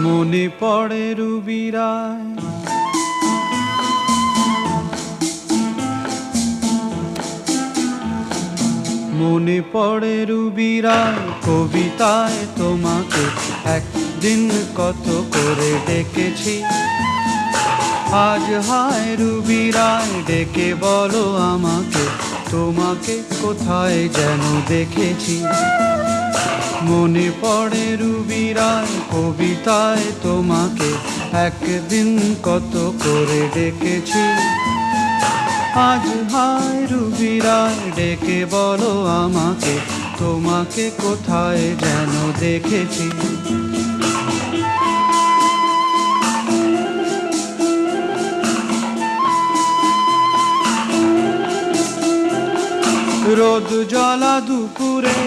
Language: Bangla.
মনে পড়ে রুবিরায়, মনে পড়ে রুবিরায় কবিতায় তোমাকে একদিন কত করে ডেকেছি। আজ হায় রুবিরায় ডেকে বলো আমাকে, তোমাকে কোথায় যেন দেখেছি। মনে পড়ে রুবিরায় কবিতায় তোমাকে একদিন কত করে ডেকেছি। আজ হায় রুবিরায় ডেকে বলো আমাকে, তোমাকে কোথায় যেন দেখেছি। রোদ জ্বলা দুপুরে